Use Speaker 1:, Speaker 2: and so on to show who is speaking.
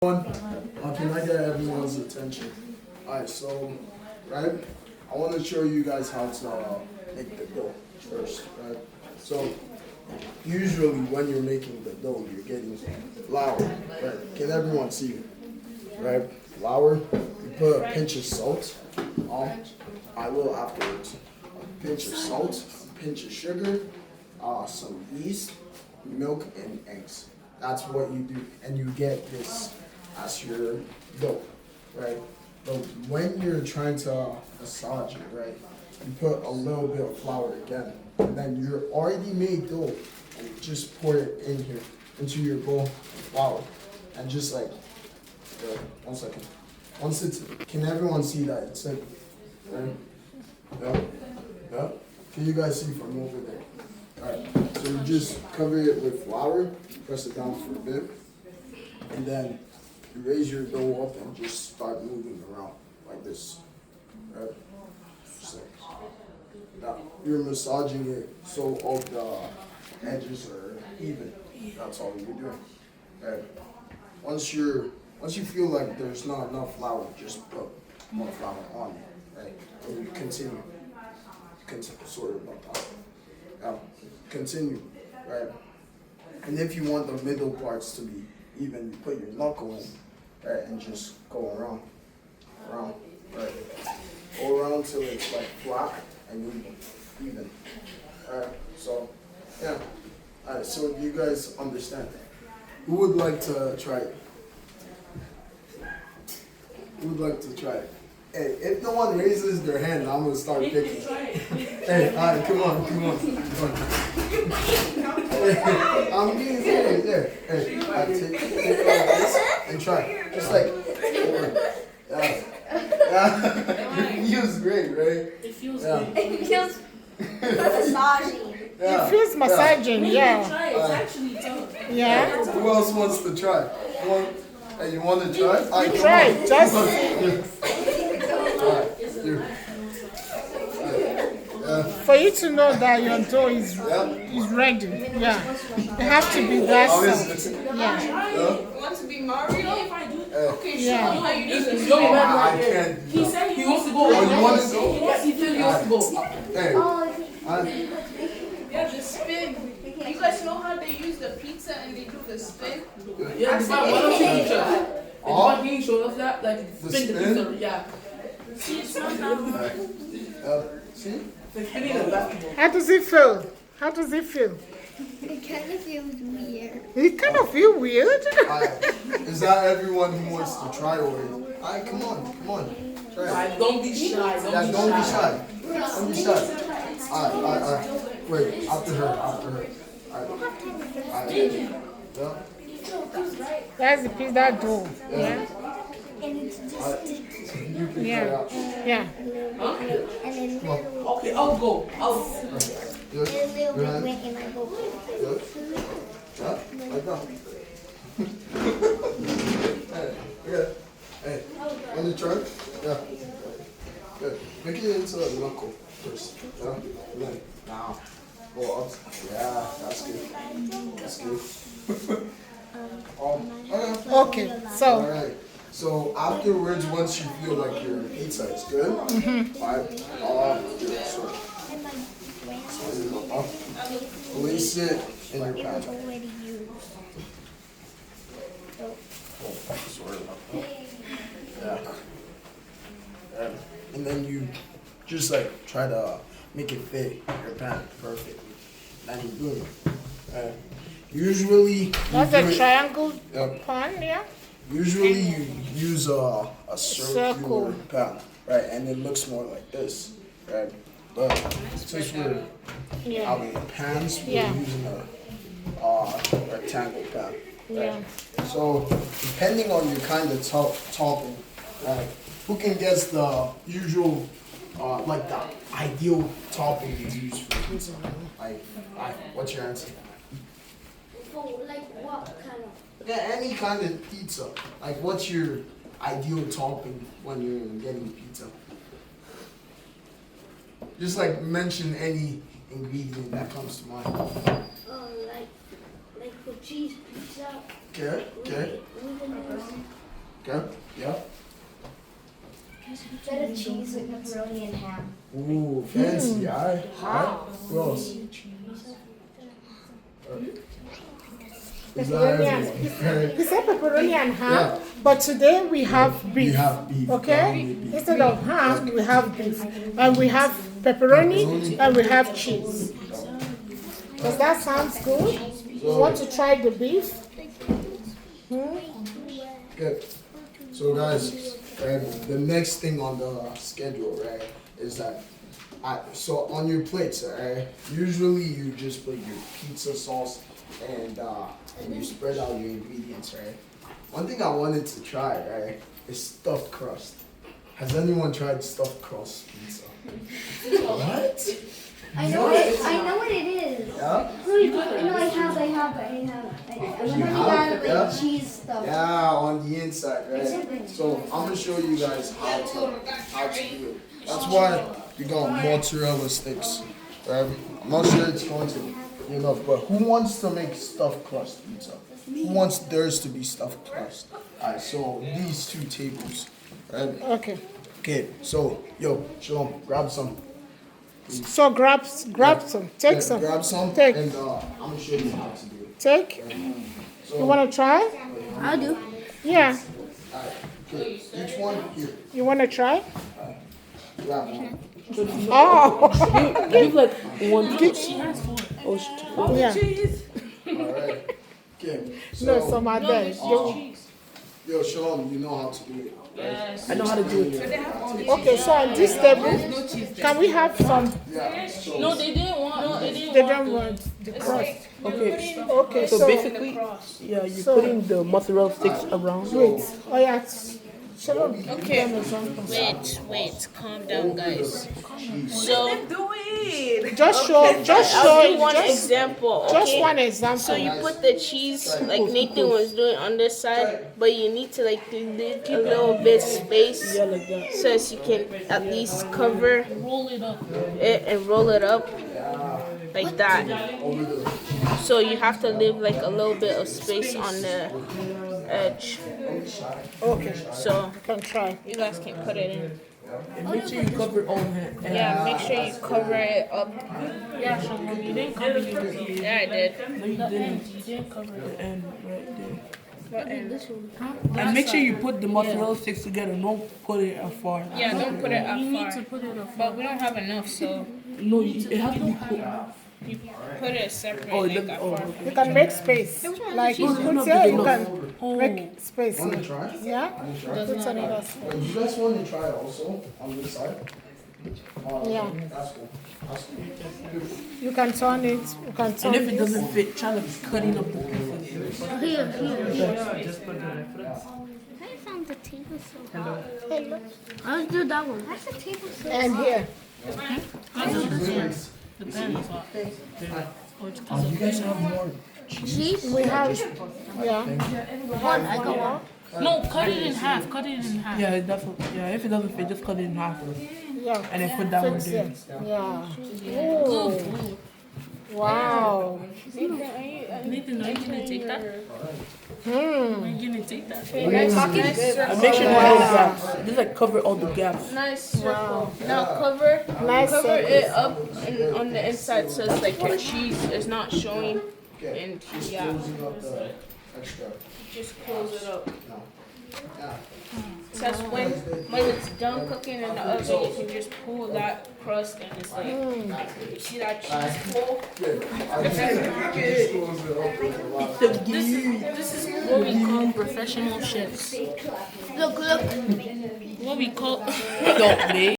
Speaker 1: Can I get everyone's attention? Alright, so, right, I want to show you guys how to make the dough first, right? So, usually when you're making the dough, you're getting flour, right? Can everyone see it? Right? Flour, you put a pinch of salt, I will afterwards. A pinch of salt, a pinch of sugar, some yeast, milk, and eggs. That's what you do, and you get this as your dough, right? But when you're trying to massage it, right, you put a little bit of flour again, and then your already made dough, and you just pour it in here, into your bowl of flour, and just like, 1 second. Once it's, can everyone see that it's in, right? Yeah, yeah. Can you guys see from over there? Alright, so you just cover it with flour, press it down for a bit, and then you raise your dough up and just start moving around like this. Right? Just like now, you're massaging it so all the edges are even. That's all you're doing. Right? Once you feel like there's not enough flour, just put more flour on it. Right? And you continue sort of like that. Now, continue. Right? And if you want the middle parts to be even, you put your knuckle in, right, and just go around, right. Go around till it's like flat and even. Alright, so yeah. Alright, so you guys understand. Who would like to try it? Who would like to try it? Hey, if no one raises their hand, I'm gonna start picking. Hey, alright, come on. Hey, I'm being serious, yeah. Hey, take it like this and try. Just like, yeah. It feels great, right?
Speaker 2: It feels great.
Speaker 3: It feels massaging.
Speaker 4: Yeah. It feels massaging, yeah.
Speaker 2: Try it. It's actually tough.
Speaker 4: Yeah.
Speaker 1: Who else wants to try? Hey, you want to try?
Speaker 4: You try, just for you to know that your dough is ready. Yeah. You have to be that soft. Yeah.
Speaker 3: Want to be Mario? Okay, show
Speaker 4: Yeah.
Speaker 3: me how you do this.
Speaker 1: I can't do
Speaker 2: He
Speaker 1: that.
Speaker 2: said he wants to go.
Speaker 1: Oh, you want to go?
Speaker 2: Yes, he said he wants to go.
Speaker 1: Hey,
Speaker 3: Yeah, the spin. You guys know how they use the pizza and they do the spin?
Speaker 2: Yeah, the man, why don't you try? The man can show us that, like,
Speaker 1: The
Speaker 2: spin the
Speaker 1: spin?
Speaker 2: pizza. Yeah. See, it's not that
Speaker 1: see?
Speaker 2: It's like spinning a basketball.
Speaker 4: How does it feel? How does it feel?
Speaker 3: It kind of feels weird.
Speaker 4: It kind of feel weird.
Speaker 1: Is that everyone who wants to try already? Alright, come on. Try it.
Speaker 2: Alright, don't be shy.
Speaker 1: Yeah, don't be shy. Don't be shy. Alright. Wait, after her. Alright. Yeah.
Speaker 4: That's the pizza dough. Yeah.
Speaker 3: And it's just
Speaker 1: You can try
Speaker 4: Yeah.
Speaker 1: out.
Speaker 4: Yeah.
Speaker 2: Huh?
Speaker 3: and then little,
Speaker 2: Okay, I'll go.
Speaker 1: Good.
Speaker 3: a little
Speaker 1: Good
Speaker 3: bit
Speaker 1: hand.
Speaker 3: went in my bowl.
Speaker 1: Good. Yeah, like that. Hey, want to try? Yeah. Good. Make it into a knuckle first. Yeah. And then now go up. Yeah, that's good.
Speaker 4: Okay. So
Speaker 1: Alright. So afterwards, once you feel like your pizza is good, right? So place it in your pan.
Speaker 3: Already used.
Speaker 1: Yeah. And then you just like try to make it fit your pan perfectly. And you do it. Usually, you
Speaker 4: that's
Speaker 1: do
Speaker 4: a
Speaker 1: it-
Speaker 4: triangle
Speaker 1: Yep.
Speaker 4: pan, yeah.
Speaker 1: Usually you use a circular
Speaker 4: Circle.
Speaker 1: pan, right? And it looks more like this, right? But since we're
Speaker 4: Yeah.
Speaker 1: out in pans, we're
Speaker 4: Yeah.
Speaker 1: using a rectangle pan.
Speaker 4: Yeah.
Speaker 1: So depending on your kind of topping, who can guess the usual, like the ideal topping to use for pizza? What's your answer?
Speaker 3: Oh, like what kind of?
Speaker 1: Yeah, any kind of pizza. Like, what's your ideal topping when you're getting pizza? Just like mention any ingredient that comes to mind.
Speaker 3: Like for cheese pizza.
Speaker 1: Okay. Yeah.
Speaker 5: Feta cheese with macaroni and ham.
Speaker 1: Ooh, fancy. Alright. Who else? Is that everyone?
Speaker 4: He said pepperoni and ham,
Speaker 1: Yeah.
Speaker 4: but today we have beef.
Speaker 1: We have beef.
Speaker 4: Okay? Instead of ham, we have beef. And we have pepperoni and we have cheese. Does that sound good? You want to try the beef?
Speaker 1: Good. So guys, the next thing on the schedule, right, is that so on your plates, right, usually you just put your pizza sauce and you spread out your ingredients, right? One thing I wanted to try, right, is stuffed crust. Has anyone tried stuffed crust pizza? What?
Speaker 5: I know what it is.
Speaker 1: Yeah?
Speaker 5: No, I have.
Speaker 1: You
Speaker 5: I
Speaker 1: have?
Speaker 5: got
Speaker 1: Yeah?
Speaker 5: cheese stuff.
Speaker 1: Yeah, on the inside, right? So I'm gonna show you guys how to do it. That's why we got mozzarella sticks. Right? I'm not sure it's going to be enough, but who wants to make stuffed crust pizza? Who wants theirs to be stuffed crust? Alright, so these 2 tables. Right?
Speaker 4: Okay.
Speaker 1: Okay, so yo, Shalom, grab some.
Speaker 4: So grab some. Take
Speaker 1: Yeah,
Speaker 4: some.
Speaker 1: Grab some,
Speaker 4: Take.
Speaker 1: and I'm gonna show you how to do it.
Speaker 4: Take.
Speaker 1: So,
Speaker 4: You want to try?
Speaker 5: I'll do.
Speaker 4: Yeah.
Speaker 1: alright, okay, each one here.
Speaker 4: You want to try?
Speaker 1: Grab one.
Speaker 4: Oh.
Speaker 2: Give like one. She has 4. Oh,
Speaker 4: Yeah.
Speaker 1: Alright. Okay. So,
Speaker 4: No, some are there.
Speaker 1: yo, Shalom, you know how to do it.
Speaker 2: I know how to do it.
Speaker 4: Okay, so on this table, can we have some?
Speaker 1: Yeah. So,
Speaker 2: No, they didn't want.
Speaker 4: They don't want the crust.
Speaker 2: Okay.
Speaker 4: Okay,
Speaker 2: So
Speaker 4: so
Speaker 2: basically, yeah, you
Speaker 4: So-
Speaker 2: put in the mozzarella sticks around.
Speaker 4: wait. Oh yeah. Shalom.
Speaker 6: Okay. Wait, calm down, guys. So,
Speaker 4: Just show.
Speaker 6: I'll do one
Speaker 4: Just
Speaker 6: example,
Speaker 4: just
Speaker 6: okay?
Speaker 4: one example.
Speaker 6: So you put the cheese like Nathan was doing on this side, but you need to like leave a little bit space
Speaker 2: Yeah, like that.
Speaker 6: so as you can at least cover
Speaker 2: Roll it up.
Speaker 6: it and roll it up like that. So you have to leave like a little bit of space on the edge.
Speaker 4: Okay,
Speaker 6: So
Speaker 4: you can try.
Speaker 6: you guys can put it in.
Speaker 2: And make sure you cover it all hand.
Speaker 6: Yeah, make sure you cover it up.
Speaker 2: Yeah, Shalom, you didn't cover it.
Speaker 6: Yeah, I did.
Speaker 2: No, you didn't. You didn't cover the end right there.
Speaker 6: But and
Speaker 2: And make sure you put the mozzarella sticks together. Don't put it afar.
Speaker 6: yeah, don't put it up far. But we don't have enough, so
Speaker 2: No, it has to be put.
Speaker 6: you put it separate.
Speaker 2: Oh,
Speaker 6: like
Speaker 2: it
Speaker 6: that
Speaker 2: oh,
Speaker 6: far.
Speaker 2: okay.
Speaker 4: You can make space. Like you put here, you can make space.
Speaker 1: wanna try?
Speaker 4: Yeah. Put another space.
Speaker 1: You guys want to try it also on this side?
Speaker 4: Yeah.
Speaker 1: That's cool. That's cool.
Speaker 4: You can turn it. You can turn
Speaker 2: And if it
Speaker 4: it.
Speaker 2: doesn't fit, try to cutting up the pieces.
Speaker 5: I found the table so hard.
Speaker 4: Hello.
Speaker 5: Let's do that one. That's the table so
Speaker 4: And here.
Speaker 1: You guys have more.
Speaker 5: cheese.
Speaker 4: We have. Yeah.
Speaker 5: One, I got one.
Speaker 7: No, cut it in half. Cut it in half.
Speaker 2: Yeah, it definitely. Yeah, if it doesn't fit, just cut it in half.
Speaker 4: Yeah.
Speaker 2: And then put that one
Speaker 4: Fix
Speaker 2: there.
Speaker 4: it. Yeah. Ooh. Wow.
Speaker 7: Nathan, are you gonna take that?
Speaker 4: Hmm.
Speaker 7: Are you gonna take that?
Speaker 2: And make sure there's no gaps. Just like cover all the gaps.
Speaker 6: Nice circle. Now cover
Speaker 4: Nice
Speaker 6: cover
Speaker 4: circle.
Speaker 6: it up and on the inside so it's like your cheese is not showing. And yeah,
Speaker 1: Closing up the extra.
Speaker 6: just close it up.
Speaker 1: No. Yeah.
Speaker 6: So that's when it's done cooking in the oven, you can just pull that crust and it's like you see that cheese pull.
Speaker 1: Good. Just close it up with a lot.
Speaker 7: This is what we call professional chefs.
Speaker 5: Look.
Speaker 7: What we call
Speaker 2: Don't make.